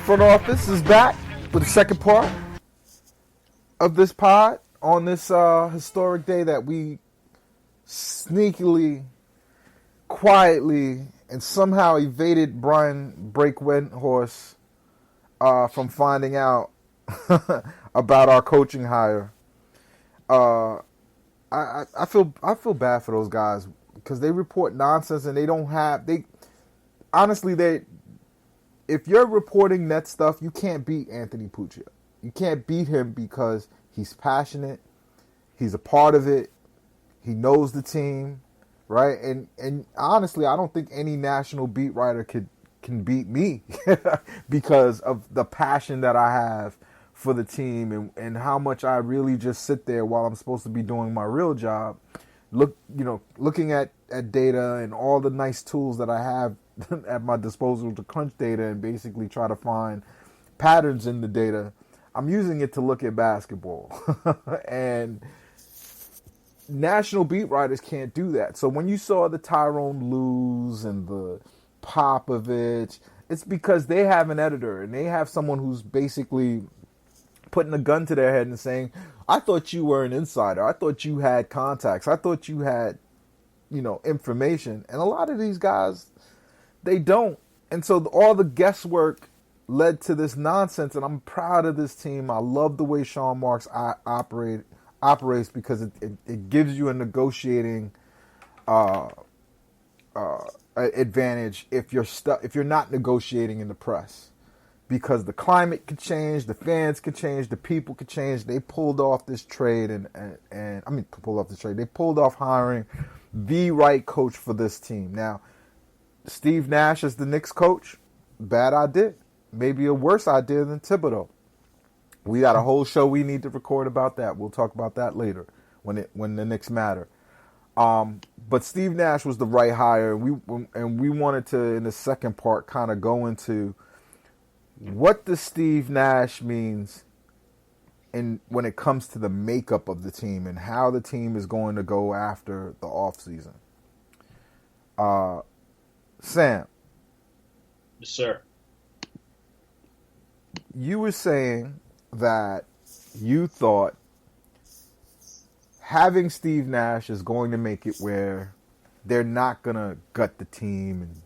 Front office is back with the second part of this pod on this historic day that we sneakily, quietly, and somehow evaded Brian Break Windhorse from finding out about our coaching hire. I feel bad for those guys because they report nonsense and they don't have if you're reporting net stuff, you can't beat Anthony Puccia. You can't beat him because he's passionate, he's a part of it, he knows the team, right? And honestly, I don't think any national beat writer can beat me because of the passion that I have for the team and how much I really just sit there while I'm supposed to be doing my real job, looking at data and all the nice tools that I have at my disposal to crunch data and basically try to find patterns in the data. I'm using it to look at basketball. And national beat writers can't do that. So when you saw the Tyrone Lues and the Popovich, it's because they have an editor and they have someone who's basically putting a gun to their head and saying, I thought you were an insider. I thought you had contacts. I thought you had, information. And a lot of these guys, they don't. And so all the guesswork led to this nonsense. And I'm proud of this team. I love the way Sean Marks operates because it gives you a negotiating advantage if you're not negotiating in the press. Because the climate could change, the fans could change, the people could change. They pulled off this trade They pulled off hiring the right coach for this team. Now, Steve Nash as the Knicks coach, bad idea. Maybe a worse idea than Thibodeau. We got a whole show we need to record about that. We'll talk about that later when the Knicks matter. But Steve Nash was the right hire, and we wanted to, in the second part, kind of go into what does Steve Nash means when it comes to the makeup of the team and how the team is going to go after the offseason. Sam. Yes, sir. You were saying that you thought having Steve Nash is going to make it where they're not going to gut the team. And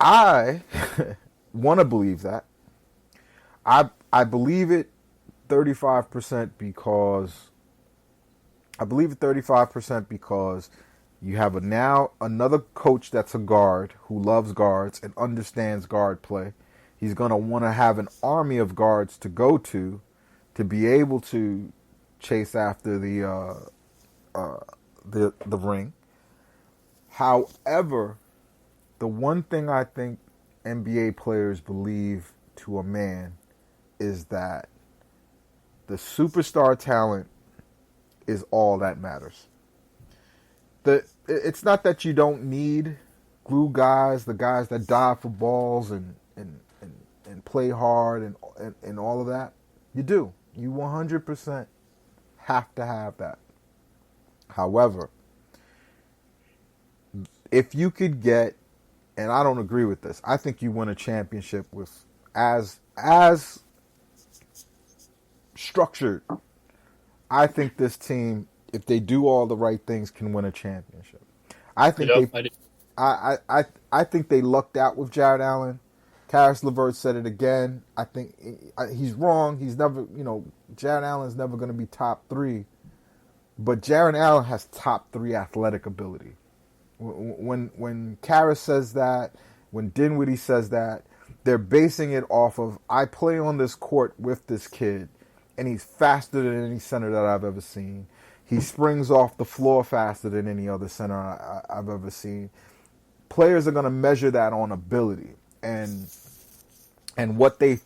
I want to believe that. I believe it 35% because you have another coach that's a guard who loves guards and understands guard play. He's going to want to have an army of guards to go to be able to chase after the ring. However, the one thing I think NBA players believe to a man is that the superstar talent is all that matters. It's not that you don't need glue guys, the guys that die for balls and play hard and all of that. You do. You 100% have to have that. However, if you could get, and I don't agree with this, I think you win a championship with as structured. I think this team, if they do all the right things, can win a championship. I think I think they lucked out with Jared Allen. Karis LeVert said it again. I think he's wrong. He's never, Jared Allen's never going to be top 3. But Jared Allen has top 3 athletic ability. When Karis says that, when Dinwiddie says that, they're basing it off of, I play on this court with this kid, and he's faster than any center that I've ever seen. He springs off the floor faster than any other center I've ever seen. Players are going to measure that on ability and what the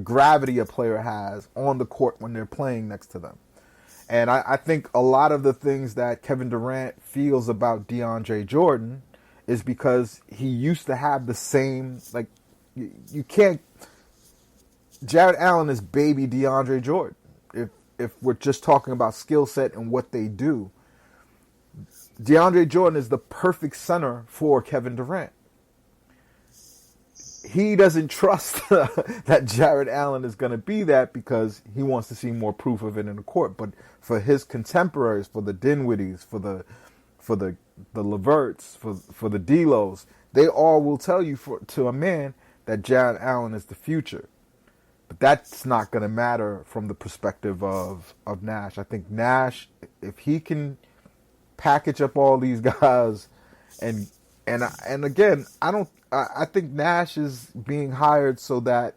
gravity a player has on the court when they're playing next to them. And I think a lot of the things that Kevin Durant feels about DeAndre Jordan is because he used to have the same, you can't, Jared Allen is baby DeAndre Jordan. If we're just talking about skill set and what they do, DeAndre Jordan is the perfect center for Kevin Durant. he doesn't trust that Jared Allen is going to be that because he wants to see more proof of it in the court. But for his contemporaries, for the Dinwiddies, for the Leverts, for the D'Los, they all will tell you to a man that Jared Allen is the future. But that's not going to matter from the perspective of Nash. I think Nash, if he can package up all these guys, and again, I think Nash is being hired so that,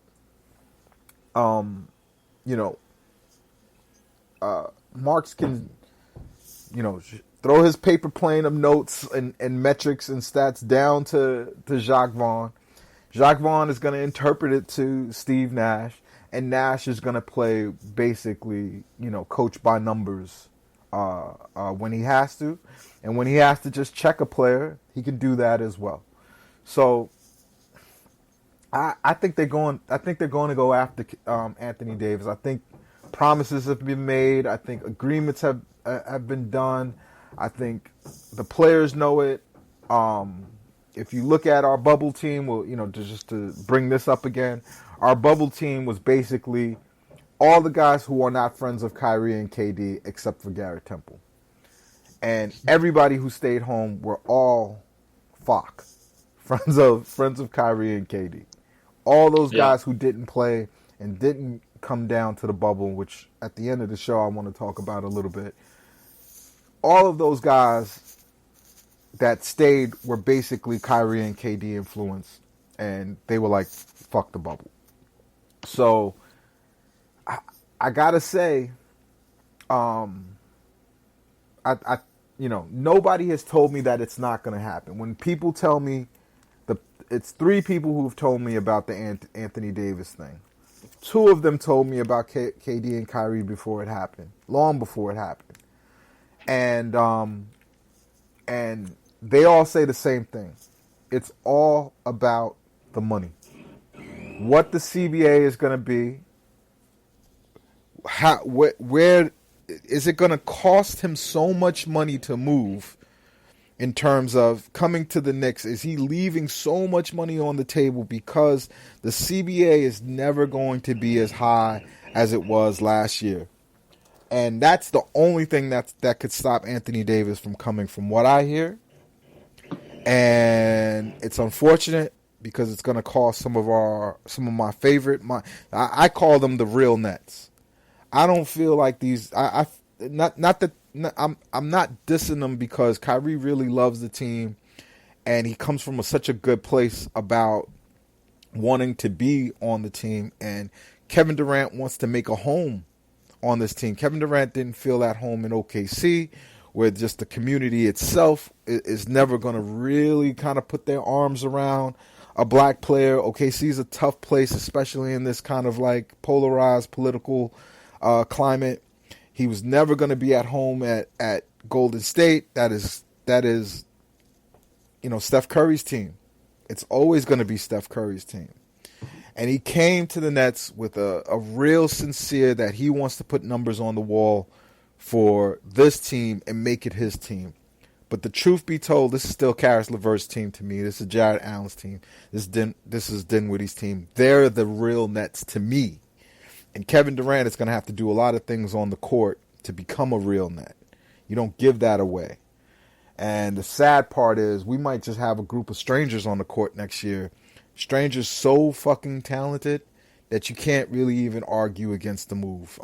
Marks can, throw his paper plane of notes and metrics and stats down to Jacques Vaughn. Jacques Vaughn is going to interpret it to Steve Nash, and Nash is going to play basically, coach by numbers when he has to. And when he has to just check a player, he can do that as well. So I think they're going to go after Anthony Davis. I think promises have been made. I think agreements have been done. I think the players know it. If you look at our bubble team, well, just to bring this up again, our bubble team was basically all the guys who are not friends of Kyrie and KD except for Garrett Temple. And everybody who stayed home were all FOC, friends of Kyrie and KD. All those guys who didn't play and didn't come down to the bubble, which at the end of the show I want to talk about a little bit. All of those guys that stayed were basically Kyrie and KD influence, and they were like, fuck the bubble. So I gotta say, nobody has told me that it's not gonna happen. When people tell me, it's 3 people who've told me about the Anthony Davis thing. 2 of them told me about KD and Kyrie before it happened, long before it happened, and they all say the same thing. It's all about the money. What the CBA is going to be, where is it going to cost him so much money to move in terms of coming to the Knicks? Is he leaving so much money on the table because the CBA is never going to be as high as it was last year? And that's the only thing that could stop Anthony Davis from coming, from what I hear. And it's unfortunate because it's going to cost some of my favorite. I call them the real Nets. I don't feel like these. I'm not dissing them because Kyrie really loves the team, and he comes from such a good place about wanting to be on the team. And Kevin Durant wants to make a home on this team. Kevin Durant didn't feel at home in OKC, where just the community itself is never going to really kind of put their arms around a black player. OKC is a tough place, especially in this kind of like polarized political climate. He was never going to be at home at Golden State. That is, Steph Curry's team. It's always going to be Steph Curry's team. And he came to the Nets with a real sincere that he wants to put numbers on the wall for this team and make it his team. But the truth be told, this is still Karis LeVert's team to me. This is Jared Allen's team. This is Dinwiddie's team. They're the real Nets to me. And Kevin Durant is going to have to do a lot of things on the court to become a real Net. You don't give that away. And the sad part is we might just have a group of strangers on the court next year. Strangers so fucking talented that you can't really even argue against the move.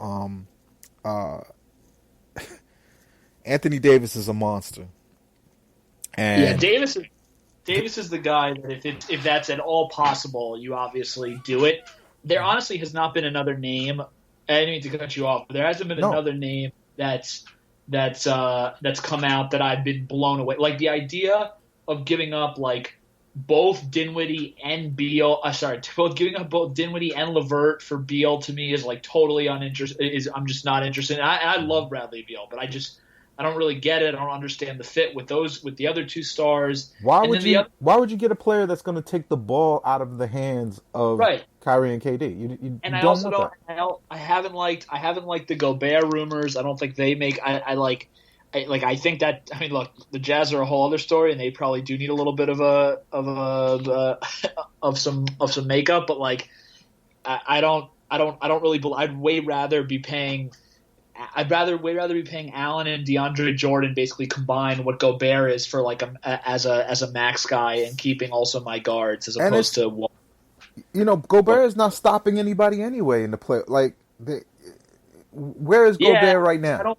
Anthony Davis is a monster. And yeah, Davis is the guy that if that's at all possible, you obviously do it. There honestly has not been another name. I didn't mean to cut you off, but there hasn't been another name that's come out that I've been blown away. Like the idea of giving up like both Dinwiddie and Beal. Giving up both Dinwiddie and LeVert for Beal to me is like totally uninterested. I'm just not interested. And I love Bradley Beal, but I don't really get it. I don't understand the fit with the other 2 stars. Why would you get a player that's going to take the ball out of the hands of Kyrie and KD? You I don't also don't. I haven't liked the Gobert rumors. I don't think they make. I like. I think that, I mean, look, the Jazz are a whole other story, and they probably do need a little bit of some makeup. But like, I don't really. I'd way rather be paying. Way rather be paying Allen and DeAndre Jordan basically combine what Gobert is for like as a max guy, and keeping also my guards as opposed to. Gobert is not stopping anybody anyway in the play. Like, where is Gobert right now?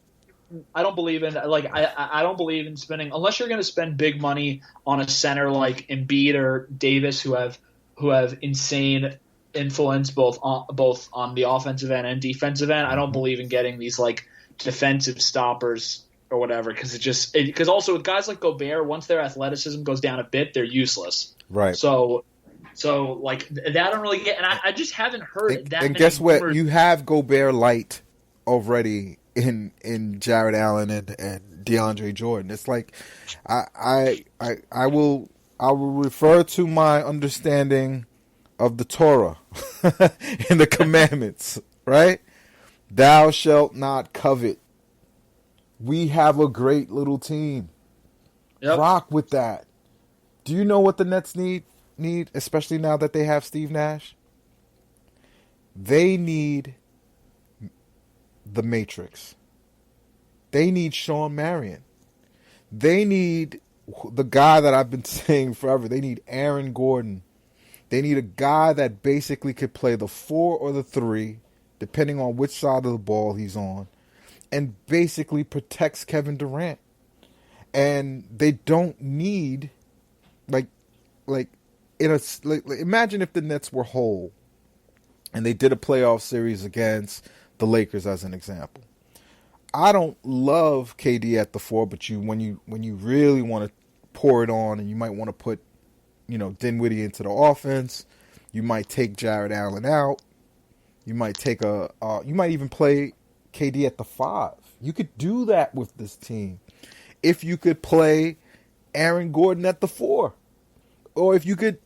I don't believe in I don't believe in spending, unless you're going to spend big money on a center like Embiid or Davis, who have insane influence both on the offensive end and defensive end. I don't believe in getting these like defensive stoppers or whatever, because also with guys like Gobert, once their athleticism goes down a bit, they're useless. Right. So like that I don't really get, and I just haven't heard that. And guess what? You have Gobert light already in Jared Allen and DeAndre Jordan. It's like I will refer to my understanding of the Torah and the commandments, right? Thou shalt not covet. We have a great little team. Yep. Rock with that. Do you know what the Nets need, especially now that they have Steve Nash? They need the Matrix. They need Sean Marion. They need the guy that I've been saying forever. They need Aaron Gordon. They need a guy that basically could play the 4 or the 3, depending on which side of the ball he's on, and basically protects Kevin Durant. And they don't need imagine if the Nets were whole and they did a playoff series against the Lakers as an example. I don't love KD at the 4, but when you really want to pour it on, and you might want to put Dinwiddie into the offense, you might take Jared Allen out. You might take you might even play KD at the 5. You could do that with this team if you could play Aaron Gordon at the 4, or if you could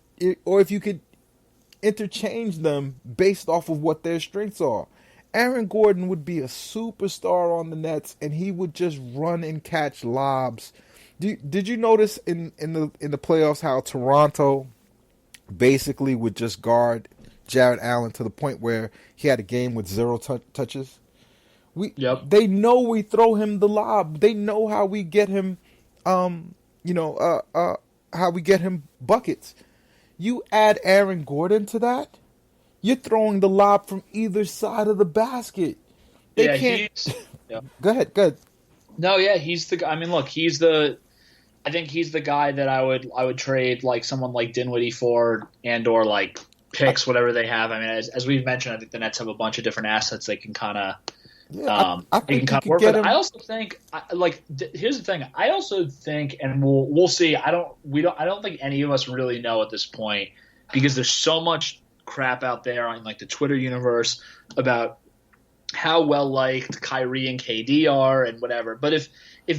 interchange them based off of what their strengths are. Aaron Gordon would be a superstar on the Nets, and he would just run and catch lobs. Did you notice in the playoffs how Toronto basically would just guard Jared Allen to the point where he had a game with 0 touches? They know we throw him the lob. They know how we get him, how we get him buckets. You add Aaron Gordon to that, you're throwing the lob from either side of the basket. They can't. Go ahead. No, yeah, he's the. I mean, look, I think he's the guy that I would trade like someone like Dinwiddie for, and or like picks, whatever they have. I mean, as we've mentioned, I think the Nets have a bunch of different assets they can kind of. I think you can work with. I also think, here's the thing. I also think, and we'll see. I don't think any of us really know at this point, because there's so much crap out there on like the Twitter universe about how well liked Kyrie and KD are and whatever. But if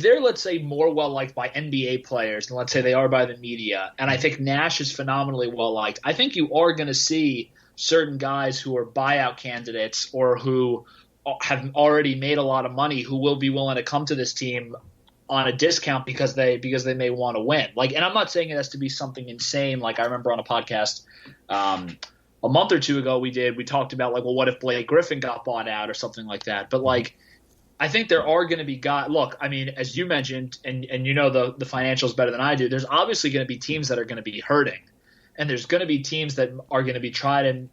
they're, let's say, more well liked by NBA players than let's say they are by the media, and I think Nash is phenomenally well liked, I think you are going to see certain guys who are buyout candidates or who have already made a lot of money who will be willing to come to this team on a discount because they may want to win. Like, and I'm not saying it has to be something insane. Like I remember on a podcast a month or two ago we talked about like, well, what if Blake Griffin got bought out or something like that? But like, I think there are going to be guys. Look, I mean, as you mentioned, and you know the financials better than I do. There's obviously going to be teams that are going to be hurting, and there's going to be teams that are going to be trying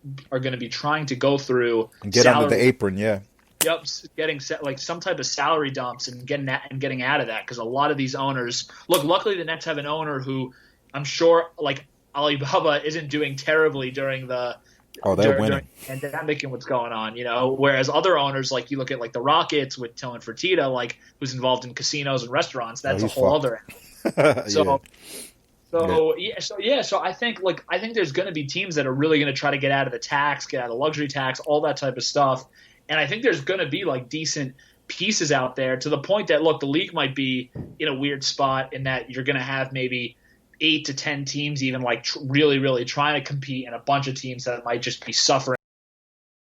to go through and get under the apron. Yeah. Yep, getting like some type of salary dumps and getting out of that, because a lot of these owners look. Luckily, the Nets have an owner who I'm sure, like Alibaba, isn't doing terribly during the winning pandemic and what's going on. Whereas other owners, like you look at like the Rockets with Tillman Fertitta, like who's involved in casinos and restaurants. That's a whole other. So I think there's going to be teams that are really going to try to get out of the tax, get out of the luxury tax, all that type of stuff. And I think there's going to be like decent pieces out there, to the point that, look, the league might be in a weird spot in that you're going to have maybe 8 to 10 teams even like really, really trying to compete, and a bunch of teams that might just be suffering